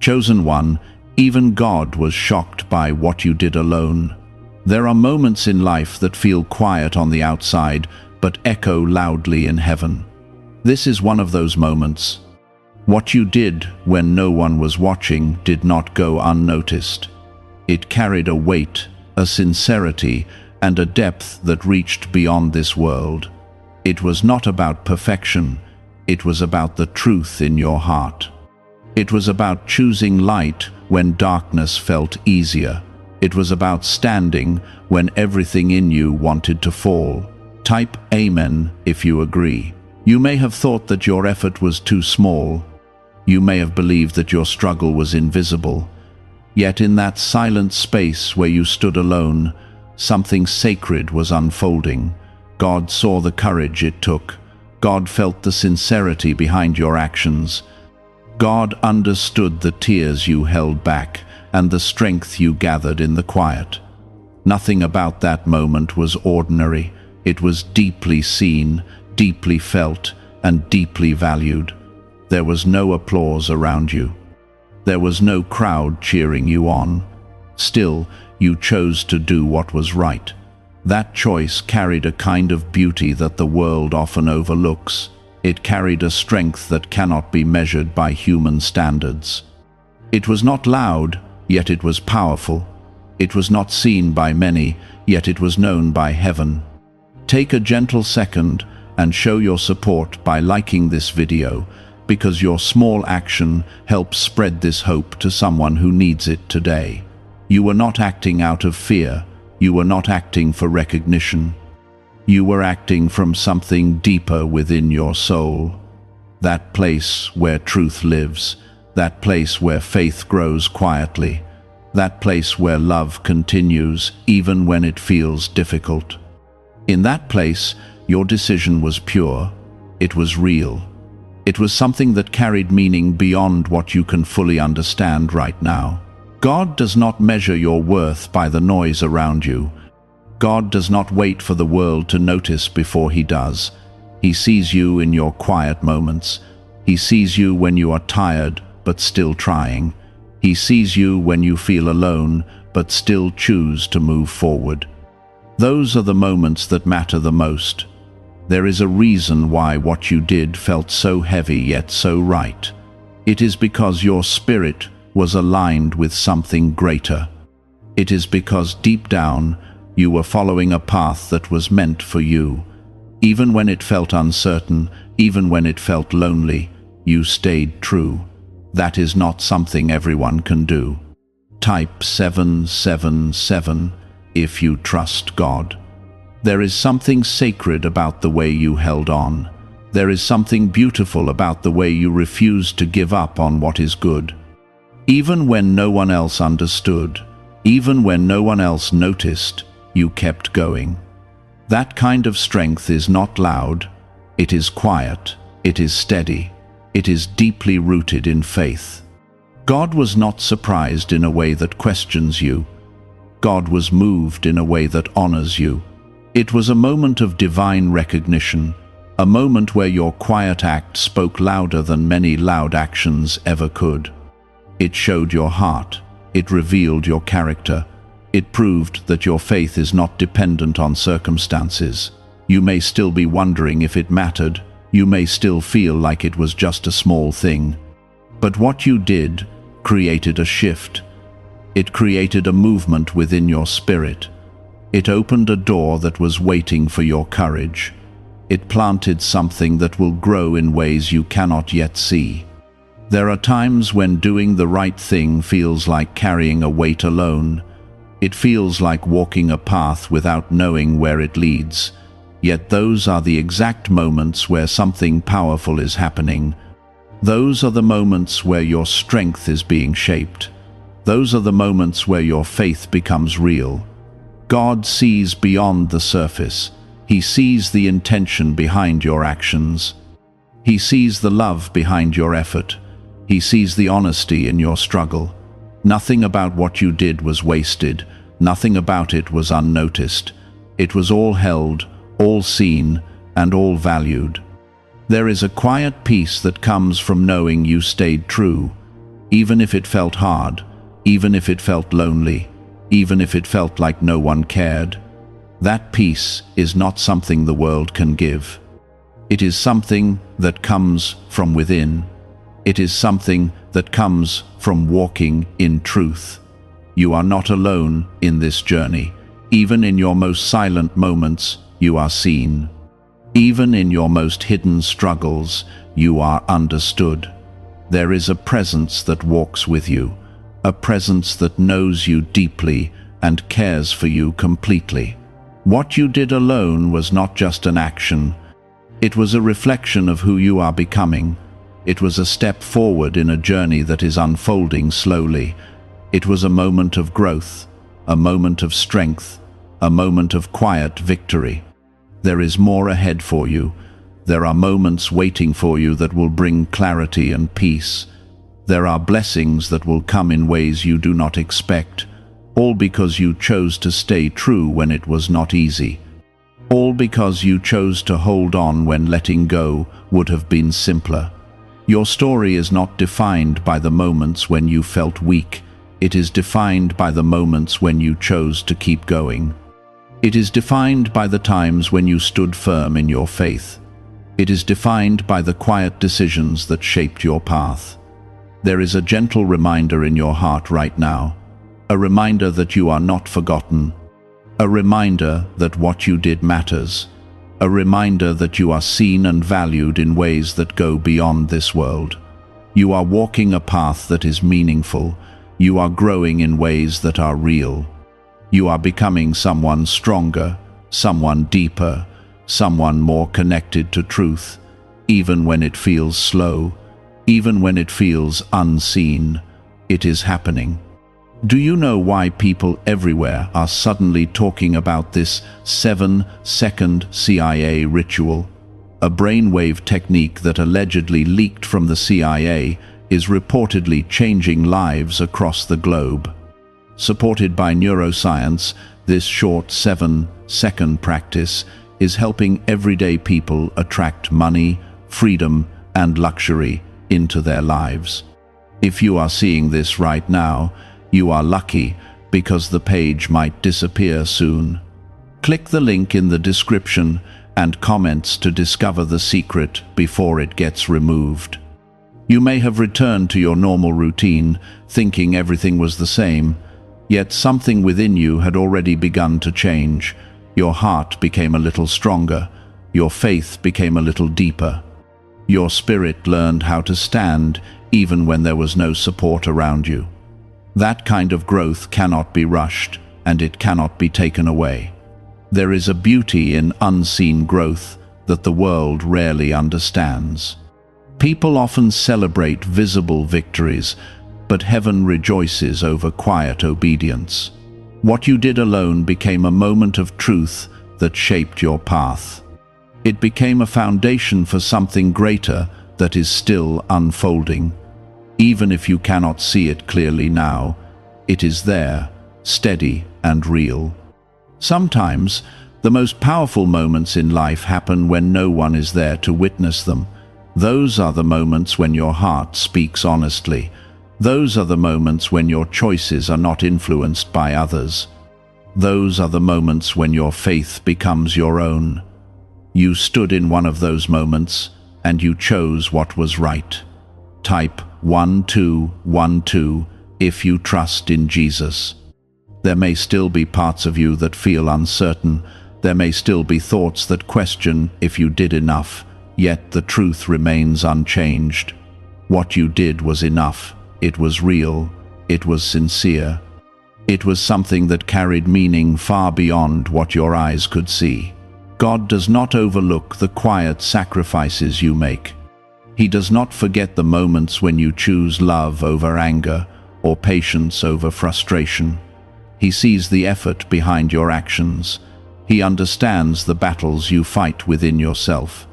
Chosen one, even God was shocked by what you did alone. There are moments in life that feel quiet on the outside, but echo loudly in heaven. This is one of those moments. What you did when no one was watching did not go unnoticed. It carried a weight, a sincerity, and a depth that reached beyond this world. It was not about perfection, it was about the truth in your heart. It was about choosing light when darkness felt easier. It was about standing when everything in you wanted to fall. Type Amen if you agree. You may have thought that your effort was too small. You may have believed that your struggle was invisible. Yet in that silent space where you stood alone, something sacred was unfolding. God saw the courage it took. God felt the sincerity behind your actions. God understood the tears you held back and the strength you gathered in the quiet. Nothing about that moment was ordinary. It was deeply seen, deeply felt, and deeply valued. There was no applause around you. There was no crowd cheering you on. Still, you chose to do what was right. That choice carried a kind of beauty that the world often overlooks. It carried a strength that cannot be measured by human standards. It was not loud, yet it was powerful. It was not seen by many, yet it was known by heaven. Take a gentle second and show your support by liking this video, because your small action helps spread this hope to someone who needs it today. You were not acting out of fear. You were not acting for recognition. You were acting from something deeper within your soul. That place where truth lives. That place where faith grows quietly. That place where love continues even when it feels difficult. In that place, your decision was pure. It was real. It was something that carried meaning beyond what you can fully understand right now. God does not measure your worth by the noise around you. God does not wait for the world to notice before He does. He sees you in your quiet moments. He sees you when you are tired but still trying. He sees you when you feel alone but still choose to move forward. Those are the moments that matter the most. There is a reason why what you did felt so heavy yet so right. It is because your spirit was aligned with something greater. It is because deep down you were following a path that was meant for you. Even when it felt uncertain, even when it felt lonely, you stayed true. That is not something everyone can do. Type 777 if you trust God. There is something sacred about the way you held on. There is something beautiful about the way you refused to give up on what is good. Even when no one else understood, even when no one else noticed, you kept going. That kind of strength is not loud. It is quiet. It is steady. It is deeply rooted in faith. God was not surprised in a way that questions you. God was moved in a way that honors you. It was a moment of divine recognition, a moment where your quiet act spoke louder than many loud actions ever could. It showed your heart. It revealed your character. It proved that your faith is not dependent on circumstances. You may still be wondering if it mattered. You may still feel like it was just a small thing. But what you did created a shift. It created a movement within your spirit. It opened a door that was waiting for your courage. It planted something that will grow in ways you cannot yet see. There are times when doing the right thing feels like carrying a weight alone. It feels like walking a path without knowing where it leads. Yet those are the exact moments where something powerful is happening. Those are the moments where your strength is being shaped. Those are the moments where your faith becomes real. God sees beyond the surface. He sees the intention behind your actions. He sees the love behind your effort. He sees the honesty in your struggle. Nothing about what you did was wasted. Nothing about it was unnoticed. It was all held, all seen, and all valued. There is a quiet peace that comes from knowing you stayed true. even if it felt hard, even if it felt lonely, even if it felt like no one cared. That peace is not something the world can give. It is something that comes from within. It is something that comes from walking in truth. You are not alone in this journey. Even in your most silent moments, you are seen. Even in your most hidden struggles, you are understood. There is a presence that walks with you, a presence that knows you deeply and cares for you completely. What you did alone was not just an action. It was a reflection of who you are becoming. It was a step forward in a journey that is unfolding slowly. It was a moment of growth, a moment of strength, a moment of quiet victory. There is more ahead for you. There are moments waiting for you that will bring clarity and peace. There are blessings that will come in ways you do not expect, all because you chose to stay true when it was not easy. All because you chose to hold on when letting go would have been simpler. Your story is not defined by the moments when you felt weak. It is defined by the moments when you chose to keep going. It is defined by the times when you stood firm in your faith. It is defined by the quiet decisions that shaped your path. There is a gentle reminder in your heart right now, a reminder that you are not forgotten, a reminder that what you did matters, a reminder that you are seen and valued in ways that go beyond this world. You are walking a path that is meaningful. You are growing in ways that are real. You are becoming someone stronger, someone deeper, someone more connected to truth, even when it feels slow, even when it feels unseen. It is happening. Do you know why people everywhere are suddenly talking about this 7-second CIA ritual? A brainwave technique that allegedly leaked from the CIA is reportedly changing lives across the globe. Supported by neuroscience, this short 7-second practice is helping everyday people attract money, freedom, and luxury into their lives. If you are seeing this right now, you are lucky, because the page might disappear soon. Click the link in the description and comments to discover the secret before it gets removed. You may have returned to your normal routine, thinking everything was the same, yet something within you had already begun to change. Your heart became a little stronger. Your faith became a little deeper. Your spirit learned how to stand even when there was no support around you. That kind of growth cannot be rushed, and it cannot be taken away. There is a beauty in unseen growth that the world rarely understands. People often celebrate visible victories, but heaven rejoices over quiet obedience. What you did alone became a moment of truth that shaped your path. It became a foundation for something greater that is still unfolding. Even if you cannot see it clearly now, it is there, steady and real. Sometimes, the most powerful moments in life happen when no one is there to witness them. Those are the moments when your heart speaks honestly. Those are the moments when your choices are not influenced by others. Those are the moments when your faith becomes your own. You stood in one of those moments, and you chose what was right. Type 1212 if you trust in Jesus. There may still be parts of you that feel uncertain. There may still be thoughts that question if you did enough, yet the truth remains unchanged. What you did was enough. It was real. It was sincere. It was something that carried meaning far beyond what your eyes could see. God does not overlook the quiet sacrifices you make. He does not forget the moments when you choose love over anger or patience over frustration. He sees the effort behind your actions. He understands the battles you fight within yourself.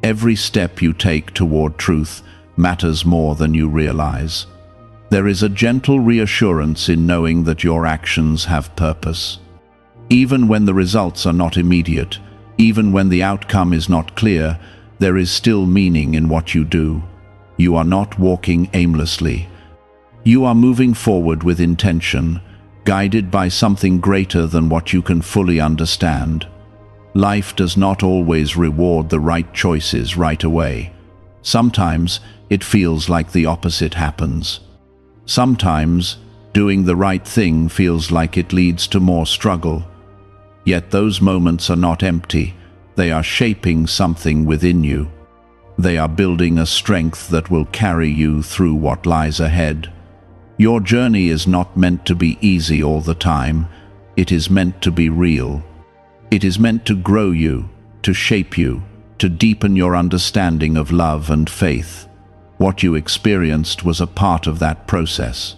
Every step you take toward truth matters more than you realize. There is a gentle reassurance in knowing that your actions have purpose. Even when the results are not immediate, even when the outcome is not clear, there is still meaning in what you do. You are not walking aimlessly. You are moving forward with intention, guided by something greater than what you can fully understand. Life does not always reward the right choices right away. Sometimes it feels like the opposite happens. Sometimes doing the right thing feels like it leads to more struggle. Yet those moments are not empty. They are shaping something within you. They are building a strength that will carry you through what lies ahead. Your journey is not meant to be easy all the time. It is meant to be real. It is meant to grow you, to shape you, to deepen your understanding of love and faith. What you experienced was a part of that process.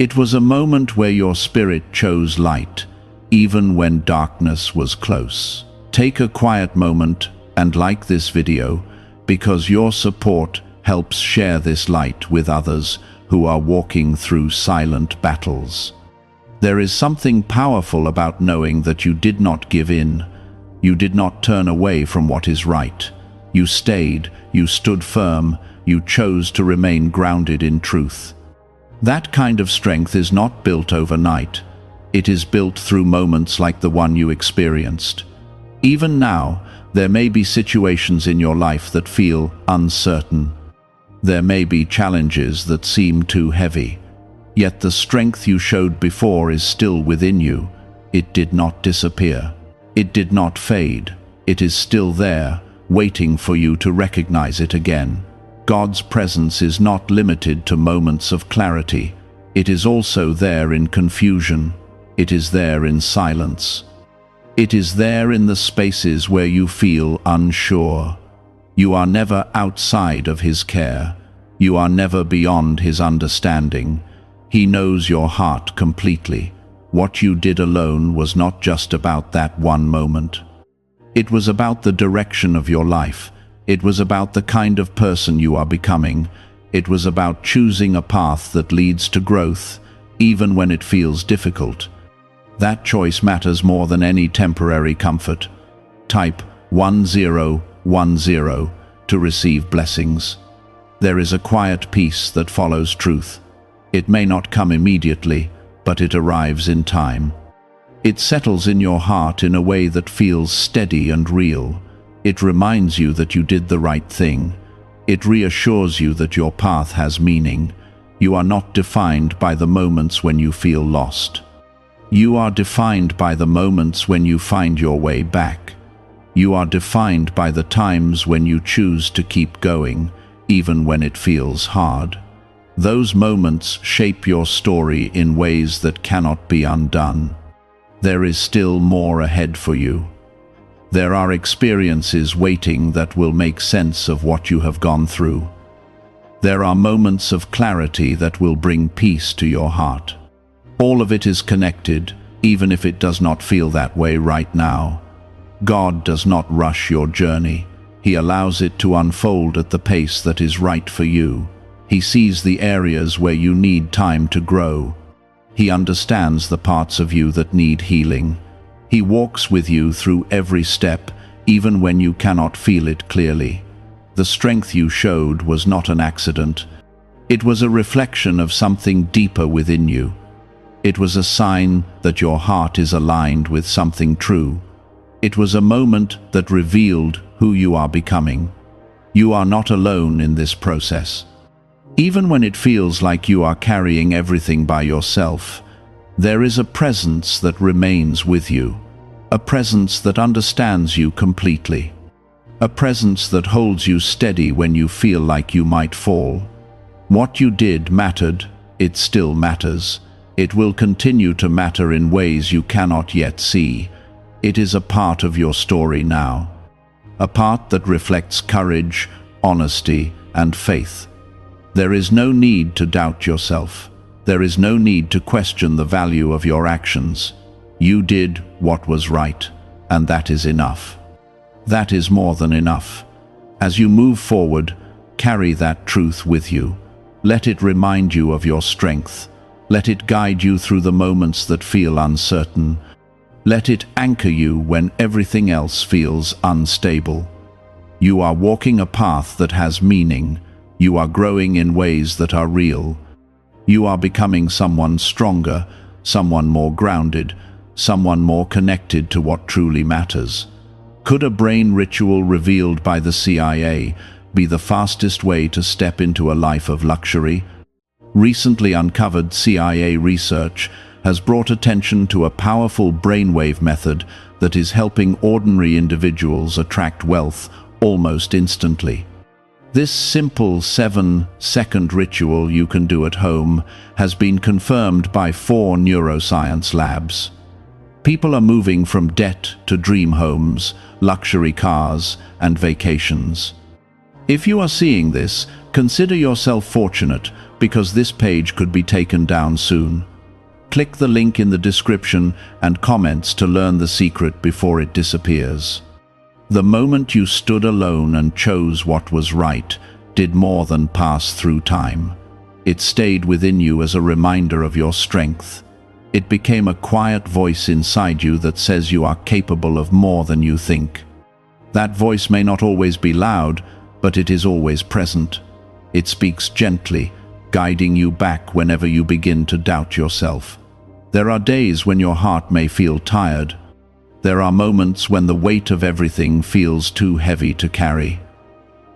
It was a moment where your spirit chose light, even when darkness was close. Take a quiet moment and like this video, because your support helps share this light with others who are walking through silent battles. There is something powerful about knowing that you did not give in. You did not turn away from what is right. You stayed, you stood firm, you chose to remain grounded in truth. That kind of strength is not built overnight. It is built through moments like the one you experienced. Even now, there may be situations in your life that feel uncertain. There may be challenges that seem too heavy. Yet the strength you showed before is still within you. It did not disappear. It did not fade. It is still there, waiting for you to recognize it again. God's presence is not limited to moments of clarity. It is also there in confusion. It is there in silence. It is there in the spaces where you feel unsure. You are never outside of His care. You are never beyond His understanding. He knows your heart completely. What you did alone was not just about that one moment. It was about the direction of your life. It was about the kind of person you are becoming. It was about choosing a path that leads to growth, even when it feels difficult. That choice matters more than any temporary comfort. Type 1010 to receive blessings. There is a quiet peace that follows truth. It may not come immediately, but it arrives in time. It settles in your heart in a way that feels steady and real. It reminds you that you did the right thing. It reassures you that your path has meaning. You are not defined by the moments when you feel lost. You are defined by the moments when you find your way back. You are defined by the times when you choose to keep going, even when it feels hard. Those moments shape your story in ways that cannot be undone. There is still more ahead for you. There are experiences waiting that will make sense of what you have gone through. There are moments of clarity that will bring peace to your heart. All of it is connected, even if it does not feel that way right now. God does not rush your journey. He allows it to unfold at the pace that is right for you. He sees the areas where you need time to grow. He understands the parts of you that need healing. He walks with you through every step, even when you cannot feel it clearly. The strength you showed was not an accident. It was a reflection of something deeper within you. It was a sign that your heart is aligned with something true. It was a moment that revealed who you are becoming. You are not alone in this process. Even when it feels like you are carrying everything by yourself, there is a presence that remains with you, a presence that understands you completely, a presence that holds you steady when you feel like you might fall. What you did mattered, it still matters. It will continue to matter in ways you cannot yet see. It is a part of your story now, a part that reflects courage, honesty, and faith. There is no need to doubt yourself. There is no need to question the value of your actions. You did what was right, and that is enough. That is more than enough. As you move forward, carry that truth with you. Let it remind you of your strength. Let it guide you through the moments that feel uncertain. Let it anchor you when everything else feels unstable. You are walking a path that has meaning. You are growing in ways that are real. You are becoming someone stronger, someone more grounded, someone more connected to what truly matters. Could a brain ritual revealed by the CIA be the fastest way to step into a life of luxury? Recently uncovered CIA research has brought attention to a powerful brainwave method that is helping ordinary individuals attract wealth almost instantly. This simple 7-second ritual you can do at home has been confirmed by 4 neuroscience labs. People are moving from debt to dream homes, luxury cars, and vacations. If you are seeing this, consider yourself fortunate, because this page could be taken down soon. Click the link in the description and comments to learn the secret before it disappears. The moment you stood alone and chose what was right did more than pass through time. It stayed within you as a reminder of your strength. It became a quiet voice inside you that says you are capable of more than you think. That voice may not always be loud, but it is always present. It speaks gently, guiding you back whenever you begin to doubt yourself. There are days when your heart may feel tired. There are moments when the weight of everything feels too heavy to carry.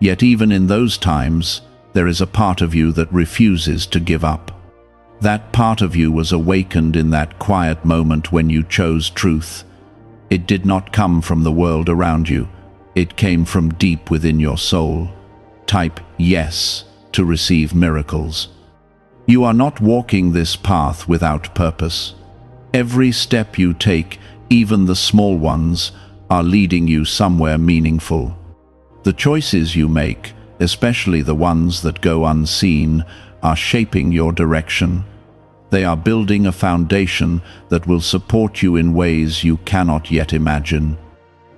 Yet even in those times, there is a part of you that refuses to give up. That part of you was awakened in that quiet moment when you chose truth. It did not come from the world around you. It came from deep within your soul. Type yes to receive miracles. You are not walking this path without purpose. Every step you take, even the small ones, are leading you somewhere meaningful. The choices you make, especially the ones that go unseen, are shaping your direction. They are building a foundation that will support you in ways you cannot yet imagine.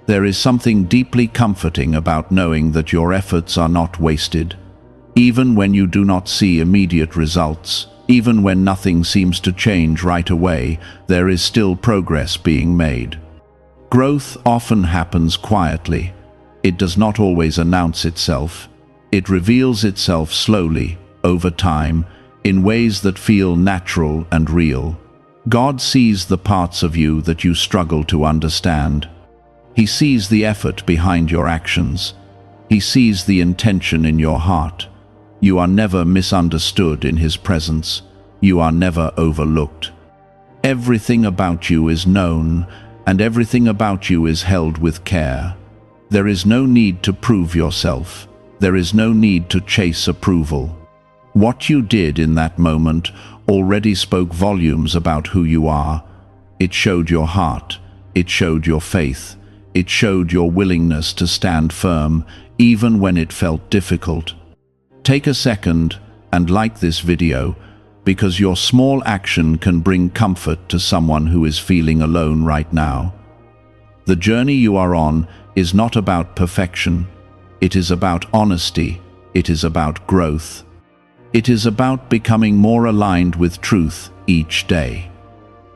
There is something deeply comforting about knowing that your efforts are not wasted. Even when you do not see immediate results, even when nothing seems to change right away, there is still progress being made. Growth often happens quietly. It does not always announce itself. It reveals itself slowly, over time, in ways that feel natural and real. God sees the parts of you that you struggle to understand. He sees the effort behind your actions. He sees the intention in your heart. You are never misunderstood in His presence. You are never overlooked. Everything about you is known, and everything about you is held with care. There is no need to prove yourself. There is no need to chase approval. What you did in that moment already spoke volumes about who you are. It showed your heart. It showed your faith. It showed your willingness to stand firm, even when it felt difficult. Take a second and like this video, because your small action can bring comfort to someone who is feeling alone right now. The journey you are on is not about perfection. It is about honesty. It is about growth. It is about becoming more aligned with truth each day.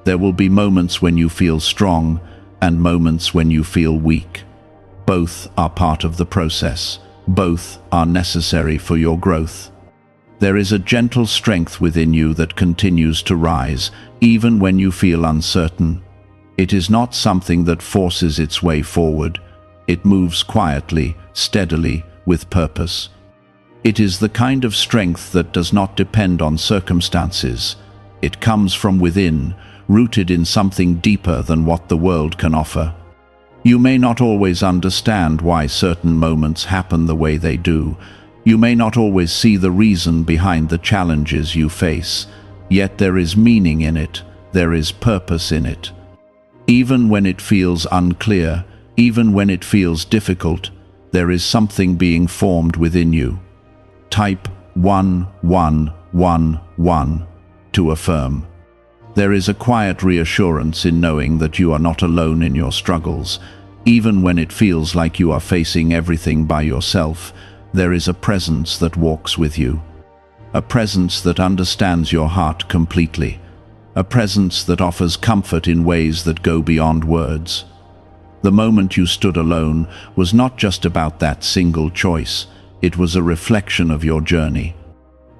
There will be moments when you feel strong and moments when you feel weak. Both are part of the process. Both are necessary for your growth. There is a gentle strength within you that continues to rise, even when you feel uncertain. It is not something that forces its way forward. It moves quietly, steadily, with purpose. It is the kind of strength that does not depend on circumstances. It comes from within, rooted in something deeper than what the world can offer. You may not always understand why certain moments happen the way they do. You may not always see the reason behind the challenges you face. Yet there is meaning in it. There is purpose in it. Even when it feels unclear, even when it feels difficult, there is something being formed within you. Type 1111 to affirm. There is a quiet reassurance in knowing that you are not alone in your struggles. Even when it feels like you are facing everything by yourself, there is a presence that walks with you. A presence that understands your heart completely. A presence that offers comfort in ways that go beyond words. The moment you stood alone was not just about that single choice. It was a reflection of your journey.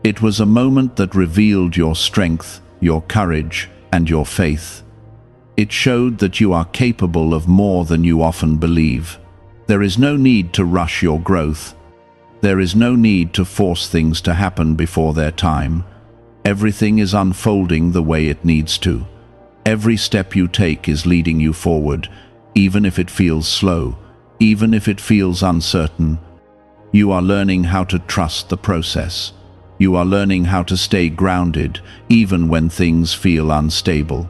It was a moment that revealed your strength, your courage, and your faith. It showed that you are capable of more than you often believe. There is no need to rush your growth. There is no need to force things to happen before their time. Everything is unfolding the way it needs to. Every step you take is leading you forward, even if it feels slow, even if it feels uncertain. You are learning how to trust the process. You are learning how to stay grounded, even when things feel unstable.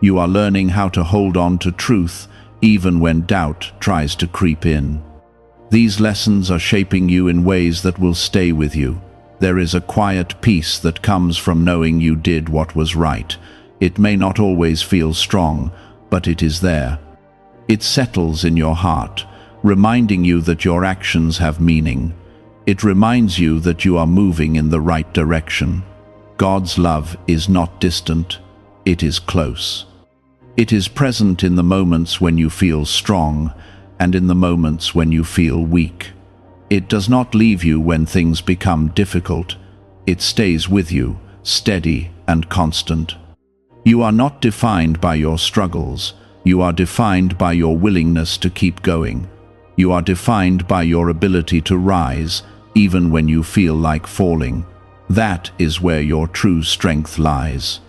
You are learning how to hold on to truth, even when doubt tries to creep in. These lessons are shaping you in ways that will stay with you. There is a quiet peace that comes from knowing you did what was right. It may not always feel strong, but it is there. It settles in your heart, reminding you that your actions have meaning. It reminds you that you are moving in the right direction. God's love is not distant, it is close. It is present in the moments when you feel strong and in the moments when you feel weak. It does not leave you when things become difficult. It stays with you, steady and constant. You are not defined by your struggles. You are defined by your willingness to keep going. You are defined by your ability to rise, even when you feel like falling. That is where your true strength lies.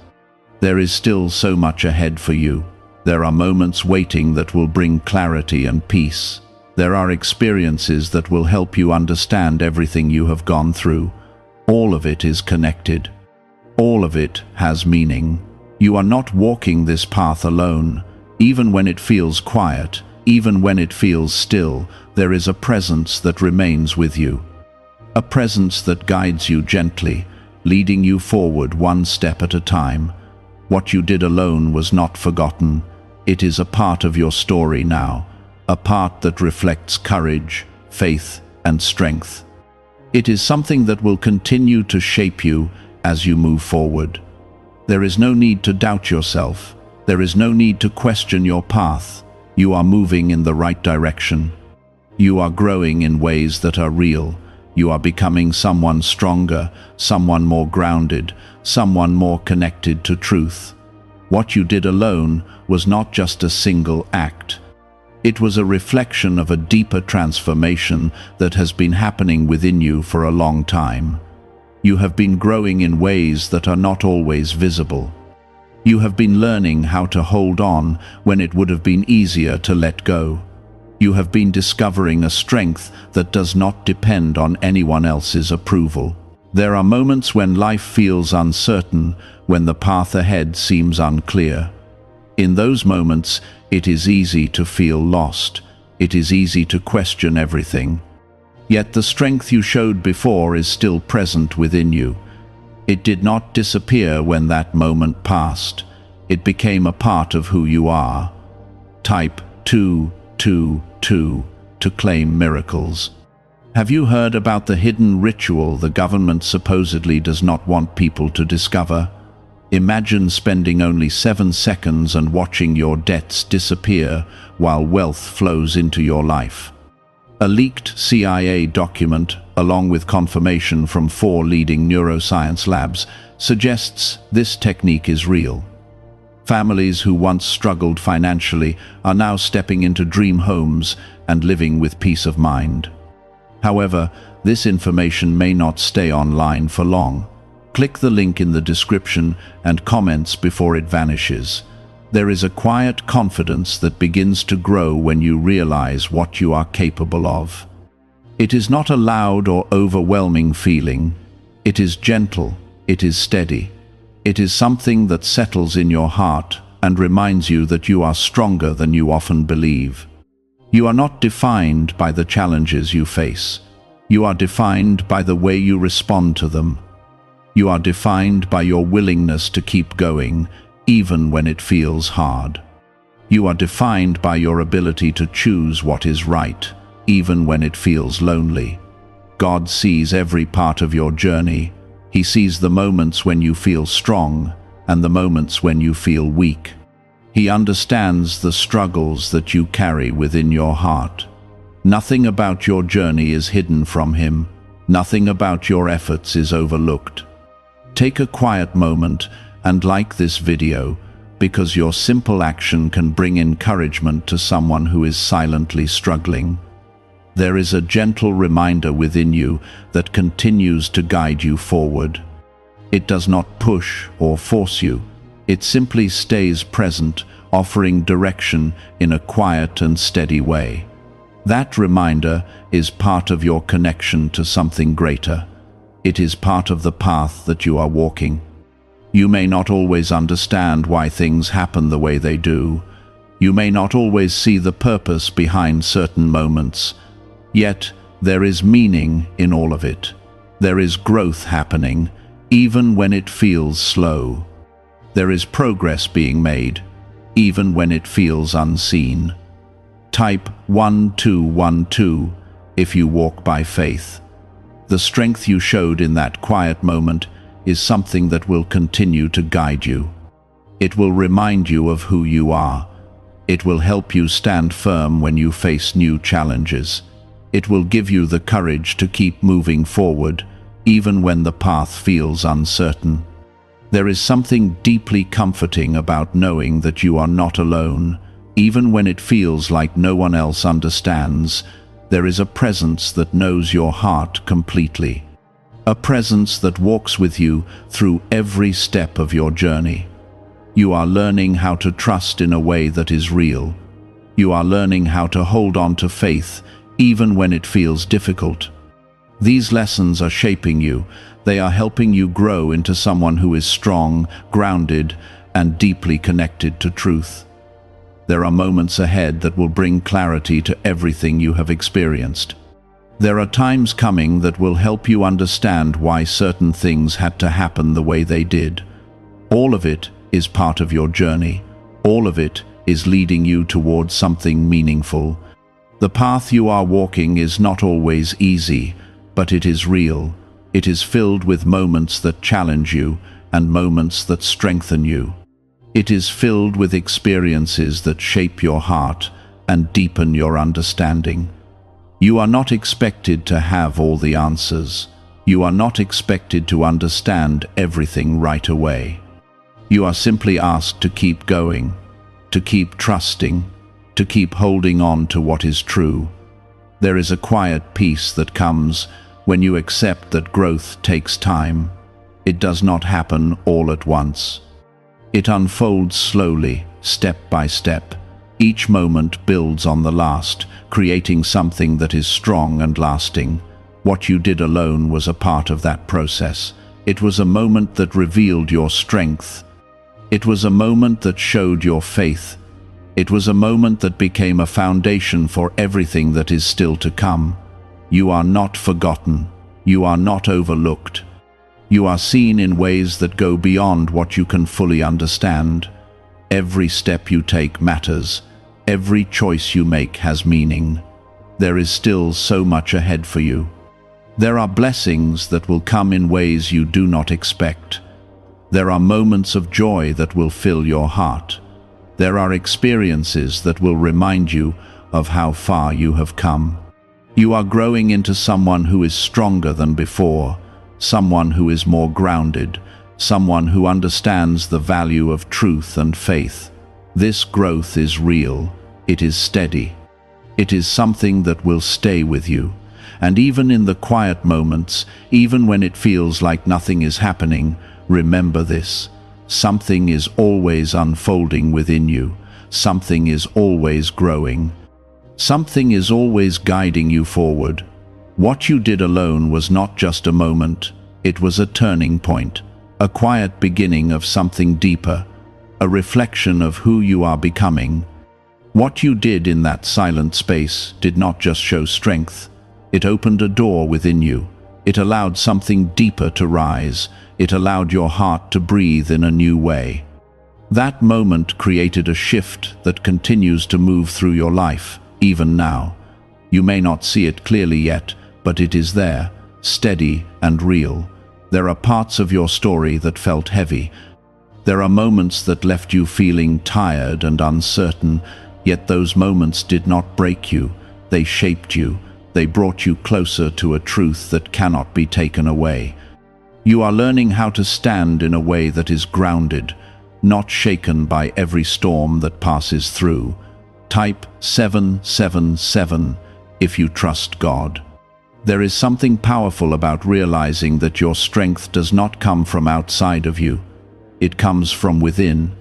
There is still so much ahead for you. There are moments waiting that will bring clarity and peace. There are experiences that will help you understand everything you have gone through. All of it is connected. All of it has meaning. You are not walking this path alone. Even when it feels quiet, even when it feels still, there is a presence that remains with you. A presence that guides you gently, leading you forward one step at a time. What you did alone was not forgotten. It is a part of your story now, a part that reflects courage, faith, and strength. It is something that will continue to shape you as you move forward. There is no need to doubt yourself. There is no need to question your path. You are moving in the right direction. You are growing in ways that are real. You are becoming someone stronger, someone more grounded, someone more connected to truth. What you did alone was not just a single act. It was a reflection of a deeper transformation that has been happening within you for a long time. You have been growing in ways that are not always visible. You have been learning how to hold on when it would have been easier to let go. You have been discovering a strength that does not depend on anyone else's approval. There are moments when life feels uncertain, when the path ahead seems unclear. In those moments, it is easy to feel lost. It is easy to question everything. Yet the strength you showed before is still present within you. It did not disappear when that moment passed. It became a part of who you are. Type 222 to claim miracles. Have you heard about the hidden ritual the government supposedly does not want people to discover? Imagine spending only 7 seconds and watching your debts disappear while wealth flows into your life. A leaked CIA document, along with confirmation from 4 leading neuroscience labs, suggests this technique is real. Families who once struggled financially are now stepping into dream homes and living with peace of mind. However, this information may not stay online for long. Click the link in the description and comments before it vanishes. There is a quiet confidence that begins to grow when you realize what you are capable of. It is not a loud or overwhelming feeling. It is gentle, it is steady. It is something that settles in your heart and reminds you that you are stronger than you often believe. You are not defined by the challenges you face. You are defined by the way you respond to them. You are defined by your willingness to keep going, even when it feels hard. You are defined by your ability to choose what is right, even when it feels lonely. God sees every part of your journey. He sees the moments when you feel strong and the moments when you feel weak. He understands the struggles that you carry within your heart. Nothing about your journey is hidden from him. Nothing about your efforts is overlooked. Take a quiet moment and like this video, because your simple action can bring encouragement to someone who is silently struggling. There is a gentle reminder within you that continues to guide you forward. It does not push or force you. It simply stays present, offering direction in a quiet and steady way. That reminder is part of your connection to something greater. It is part of the path that you are walking. You may not always understand why things happen the way they do. You may not always see the purpose behind certain moments. Yet, there is meaning in all of it. There is growth happening, even when it feels slow. There is progress being made, even when it feels unseen. Type 1212 if you walk by faith. The strength you showed in that quiet moment is something that will continue to guide you. It will remind you of who you are. It will help you stand firm when you face new challenges. It will give you the courage to keep moving forward, even when the path feels uncertain. There is something deeply comforting about knowing that you are not alone. Even when it feels like no one else understands, there is a presence that knows your heart completely. A presence that walks with you through every step of your journey. You are learning how to trust in a way that is real. You are learning how to hold on to faith even when it feels difficult. These lessons are shaping you. They are helping you grow into someone who is strong, grounded, and deeply connected to truth. There are moments ahead that will bring clarity to everything you have experienced. There are times coming that will help you understand why certain things had to happen the way they did. All of it is part of your journey. All of it is leading you towards something meaningful. The path you are walking is not always easy, but it is real. It is filled with moments that challenge you and moments that strengthen you. It is filled with experiences that shape your heart and deepen your understanding. You are not expected to have all the answers. You are not expected to understand everything right away. You are simply asked to keep going, to keep trusting, to keep holding on to what is true. There is a quiet peace that comes when you accept that growth takes time. It does not happen all at once. It unfolds slowly, step by step. Each moment builds on the last, creating something that is strong and lasting. What you did alone was a part of that process. It was a moment that revealed your strength. It was a moment that showed your faith. It was a moment that became a foundation for everything that is still to come. You are not forgotten. You are not overlooked. You are seen in ways that go beyond what you can fully understand. Every step you take matters. Every choice you make has meaning. There is still so much ahead for you. There are blessings that will come in ways you do not expect. There are moments of joy that will fill your heart. There are experiences that will remind you of how far you have come. You are growing into someone who is stronger than before, someone who is more grounded, someone who understands the value of truth and faith. This growth is real. It is steady. It is something that will stay with you. And even in the quiet moments, even when it feels like nothing is happening, remember this. Something is always unfolding within you. Something is always growing. Something is always guiding you forward. What you did alone was not just a moment. It was a turning point, a quiet beginning of something deeper, a reflection of who you are becoming. What you did in that silent space did not just show strength. It opened a door within you. It allowed something deeper to rise. It allowed your heart to breathe in a new way. That moment created a shift that continues to move through your life, even now. You may not see it clearly yet, but it is there, steady and real. There are parts of your story that felt heavy. There are moments that left you feeling tired and uncertain, yet those moments did not break you. They shaped you. They brought you closer to a truth that cannot be taken away. You are learning how to stand in a way that is grounded, not shaken by every storm that passes through. Type 777 if you trust God. There is something powerful about realizing that your strength does not come from outside of you. It comes from within.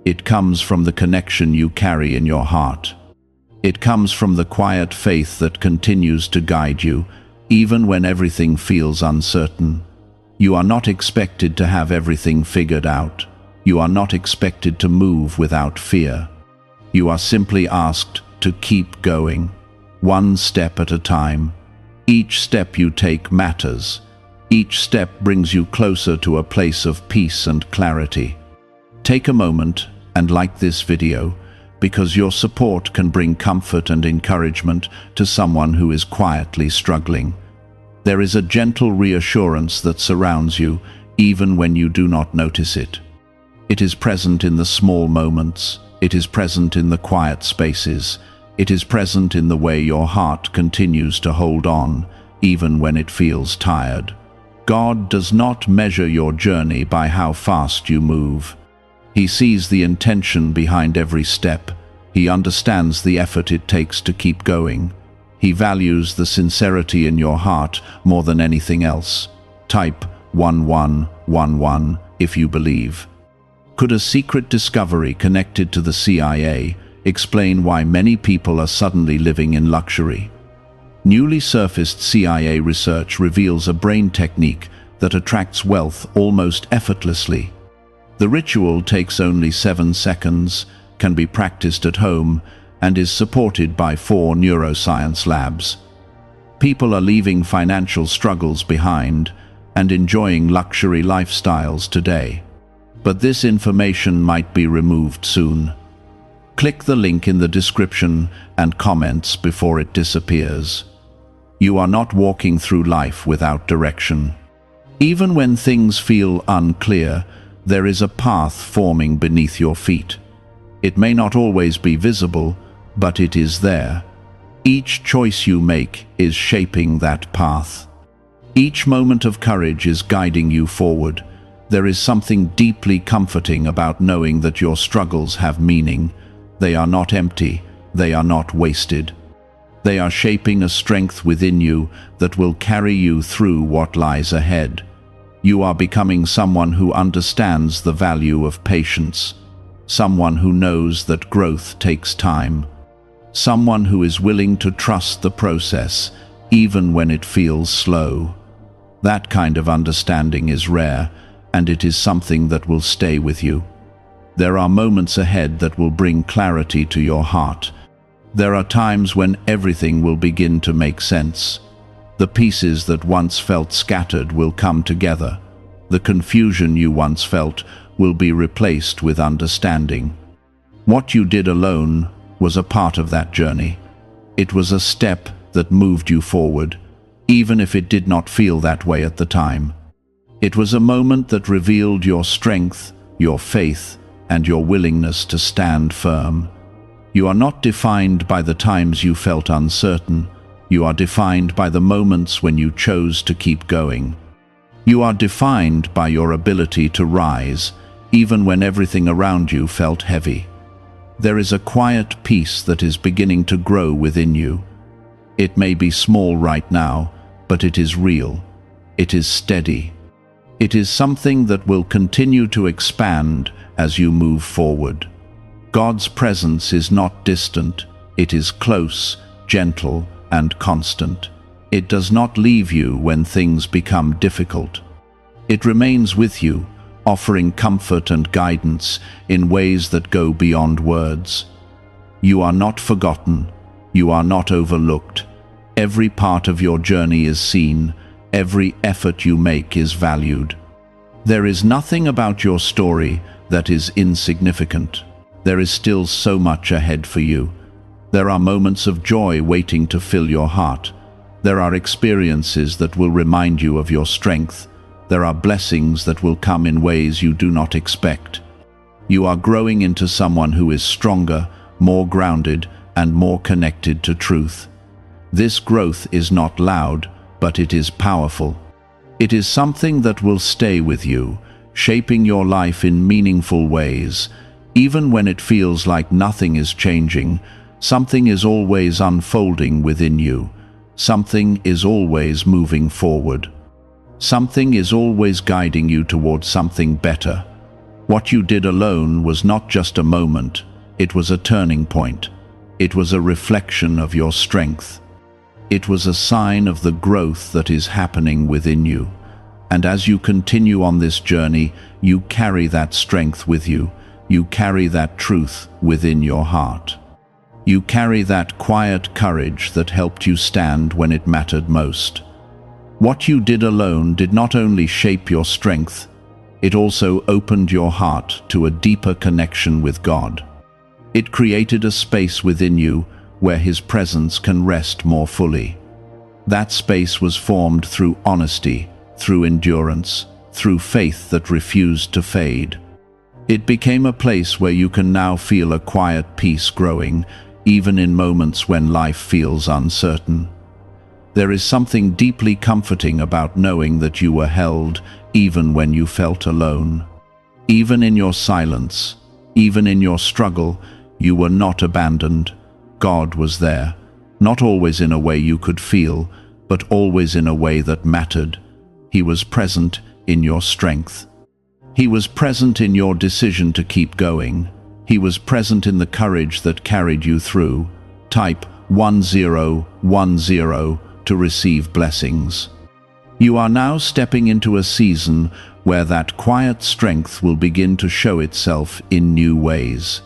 It comes from the connection you carry in your heart. It comes from the quiet faith that continues to guide you, even when everything feels uncertain. You are not expected to have everything figured out. You are not expected to move without fear. You are simply asked to keep going, one step at a time. Each step you take matters. Each step brings you closer to a place of peace and clarity. Take a moment and like this video, because your support can bring comfort and encouragement to someone who is quietly struggling. There is a gentle reassurance that surrounds you, even when you do not notice it. It is present in the small moments. It is present in the quiet spaces. It is present in the way your heart continues to hold on, even when it feels tired. God does not measure your journey by how fast you move. He sees the intention behind every step. He understands the effort it takes to keep going. He values the sincerity in your heart more than anything else. Type 1111 if you believe. Could a secret discovery connected to the CIA explain why many people are suddenly living in luxury? Newly surfaced CIA research reveals a brain technique that attracts wealth almost effortlessly. The ritual takes only 7 seconds, can be practiced at home, and is supported by 4 neuroscience labs. People are leaving financial struggles behind and enjoying luxury lifestyles today. But this information might be removed soon. Click the link in the description and comments before it disappears. You are not walking through life without direction. Even when things feel unclear, there is a path forming beneath your feet. It may not always be visible, but it is there. Each choice you make is shaping that path. Each moment of courage is guiding you forward. There is something deeply comforting about knowing that your struggles have meaning. They are not empty. They are not wasted. They are shaping a strength within you that will carry you through what lies ahead. You are becoming someone who understands the value of patience. Someone who knows that growth takes time. Someone who is willing to trust the process, even when it feels slow. That kind of understanding is rare, and it is something that will stay with you. There are moments ahead that will bring clarity to your heart. There are times when everything will begin to make sense. The pieces that once felt scattered will come together. The confusion you once felt will be replaced with understanding. What you did alone was a part of that journey. It was a step that moved you forward, even if it did not feel that way at the time. It was a moment that revealed your strength, your faith, and your willingness to stand firm. You are not defined by the times you felt uncertain. You are defined by the moments when you chose to keep going. You are defined by your ability to rise, even when everything around you felt heavy. There is a quiet peace that is beginning to grow within you. It may be small right now, but it is real. It is steady. It is something that will continue to expand as you move forward. God's presence is not distant. It is close, gentle, and constant. It does not leave you when things become difficult. It remains with you, offering comfort and guidance in ways that go beyond words. You are not forgotten. You are not overlooked. Every part of your journey is seen. Every effort you make is valued. There is nothing about your story that is insignificant. There is still so much ahead for you. There are moments of joy waiting to fill your heart. There are experiences that will remind you of your strength. There are blessings that will come in ways you do not expect. You are growing into someone who is stronger, more grounded, and more connected to truth. This growth is not loud, but it is powerful. It is something that will stay with you, shaping your life in meaningful ways. Even when it feels like nothing is changing, something is always unfolding within you. Something is always moving forward. Something is always guiding you towards something better. What you did alone was not just a moment, it was a turning point. It was a reflection of your strength. It was a sign of the growth that is happening within you. And as you continue on this journey, you carry that strength with you. You carry that truth within your heart. You carry that quiet courage that helped you stand when it mattered most. What you did alone did not only shape your strength, it also opened your heart to a deeper connection with God. It created a space within you where His presence can rest more fully. That space was formed through honesty, through endurance, through faith that refused to fade. It became a place where you can now feel a quiet peace growing, even in moments when life feels uncertain. There is something deeply comforting about knowing that you were held even when you felt alone. Even in your silence, even in your struggle, you were not abandoned. God was there, not always in a way you could feel, but always in a way that mattered. He was present in your strength. He was present in your decision to keep going. He was present in the courage that carried you through. Type 1010 to receive blessings. You are now stepping into a season where that quiet strength will begin to show itself in new ways.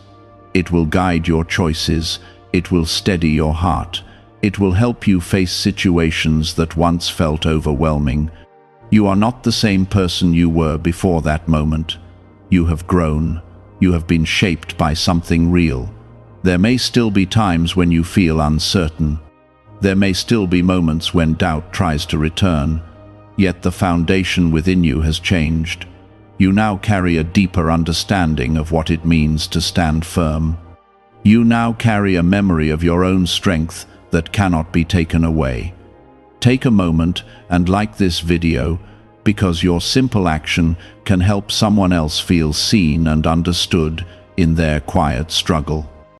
It will guide your choices. It will steady your heart. It will help you face situations that once felt overwhelming. You are not the same person you were before that moment. You have grown. You have been shaped by something real. There may still be times when you feel uncertain. There may still be moments when doubt tries to return. Yet the foundation within you has changed. You now carry a deeper understanding of what it means to stand firm. You now carry a memory of your own strength that cannot be taken away. Take a moment and like this video, because your simple action can help someone else feel seen and understood in their quiet struggle.